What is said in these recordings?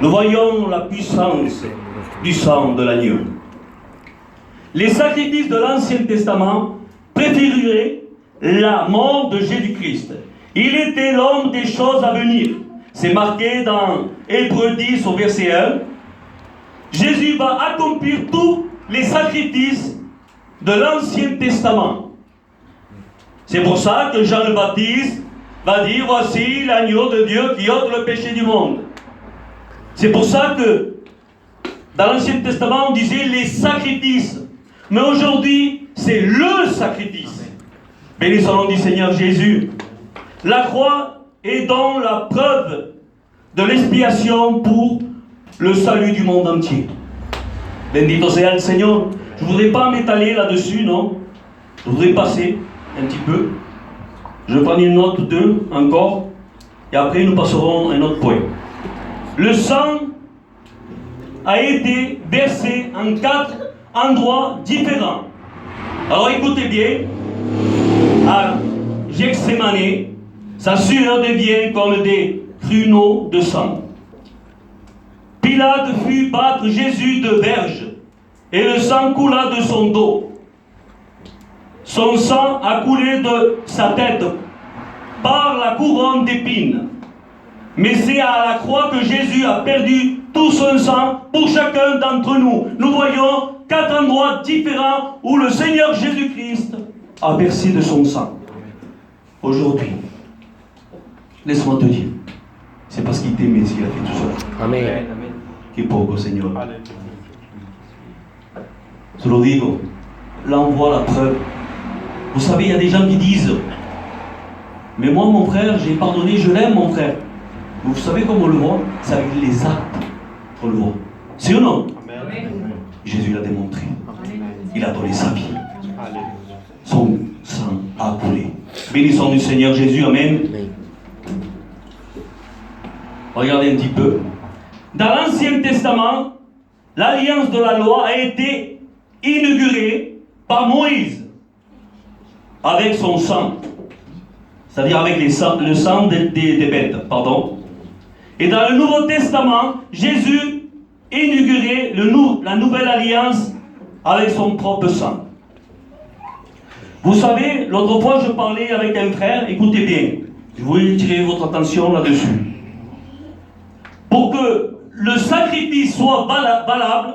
nous voyons la puissance du sang de l'agneau. Les sacrifices de l'Ancien Testament préféreraient la mort de Jésus-Christ. Il était l'homme des choses à venir. C'est marqué dans Hébreux 10 au verset 1. Jésus va accomplir tous les sacrifices de l'Ancien Testament. C'est pour ça que Jean le Baptiste va dire, voici l'agneau de Dieu qui ôte le péché du monde. C'est pour ça que dans l'Ancien Testament on disait les sacrifices. Mais aujourd'hui, c'est le sacrifice. Béni soit le nom du Seigneur Jésus. La croix est donc la preuve de l'expiation pour le salut du monde entier. Bendito sea el Seigneur. Je ne voudrais pas m'étaler là-dessus, non. Je voudrais passer un petit peu. Je vais prendre une note ou deux encore. Et après, nous passerons à un autre point. Le sang a été versé en 4 endroits différents. Alors écoutez bien. À Gethsémane, sa sueur devient comme des pruneaux de sang. Pilate fit battre Jésus de verge, et le sang coula de son dos. Son sang a coulé de sa tête par la couronne d'épines. Mais c'est à la croix que Jésus a perdu tout son sang pour chacun d'entre nous. Nous voyons 4 endroits différents où le Seigneur Jésus-Christ a versé de son sang. Aujourd'hui, laisse-moi te dire, c'est parce qu'il t'aimait s'il a fait tout ça. Amen. Que poco, Seigneur. Je le digo, là on voit la preuve. Vous savez, il y a des gens qui disent, mais moi mon frère, j'ai pardonné, je l'aime mon frère. Mais vous savez comment on le voit? C'est avec les actes qu'on le voit. C'est ou non? Amen. Jésus l'a démontré. Il a donné sa vie. Son sang a coulé. Bénissons du Seigneur Jésus, Amen. Regardez un petit peu. Dans l'Ancien Testament, l'alliance de la loi a été inaugurée par Moïse avec son sang, c'est-à-dire avec le sang des bêtes, pardon. Et dans le Nouveau Testament, Jésus inaugurait la nouvelle alliance avec son propre sang. Vous savez, l'autre fois je parlais avec un frère, écoutez bien, je voulais tirer votre attention là-dessus. Pour que le sacrifice soit valable,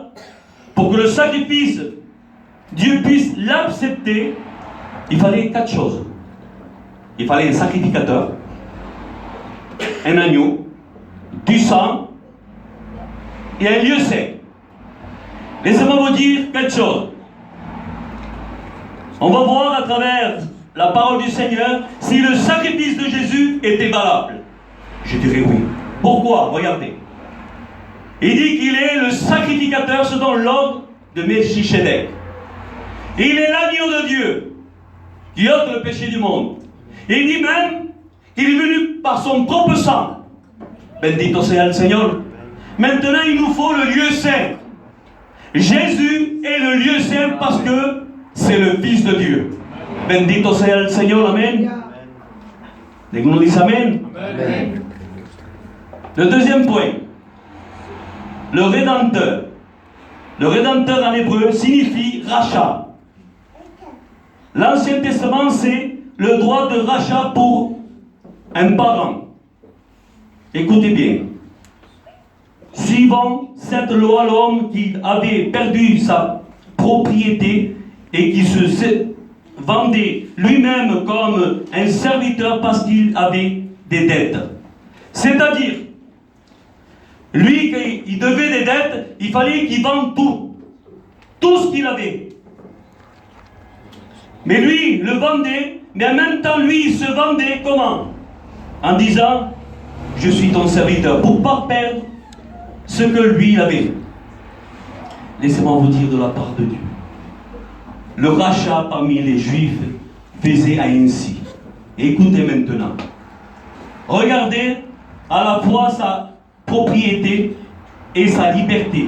pour que le sacrifice, Dieu puisse l'accepter, il fallait 4 choses. Il fallait un sacrificateur, un agneau, du sang et un lieu saint. Laissez-moi vous dire quelque chose. On va voir à travers la parole du Seigneur si le sacrifice de Jésus était valable. Je dirais oui. Pourquoi? Regardez. Il dit qu'il est le sacrificateur selon l'ordre de Melchisedec. Et il est l'agneau de Dieu qui ôte le péché du monde. Et il dit même qu'il est venu par son propre sang. Bendito sea el Seigneur. Maintenant, il nous faut le lieu saint. Jésus est le lieu saint parce que c'est le Fils de Dieu. Bendito sea el Seigneur. Amen. Les gens disent Amen. Amen. Le deuxième point. Le Rédempteur. Le Rédempteur en hébreu signifie rachat. L'Ancien Testament, c'est le droit de rachat pour un parent. Écoutez bien. Suivant cette loi, l'homme qui avait perdu sa propriété et qui se vendait lui-même comme un serviteur parce qu'il avait des dettes. C'est-à-dire, lui, qui devait des dettes, il fallait qu'il vende tout. Tout ce qu'il avait. Mais lui, le vendait, mais en même temps, lui, il se vendait comment? En disant, je suis ton serviteur, pour ne pas perdre ce que lui avait. Laissez-moi vous dire de la part de Dieu. Le rachat parmi les Juifs faisait ainsi. Écoutez maintenant. Regardez à la fois sa propriété et sa liberté.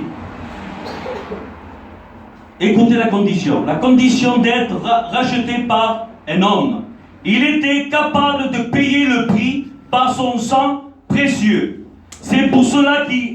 Écoutez la condition. La condition d'être racheté par un homme. Il était capable de payer le prix par son sang précieux. C'est pour cela qu'il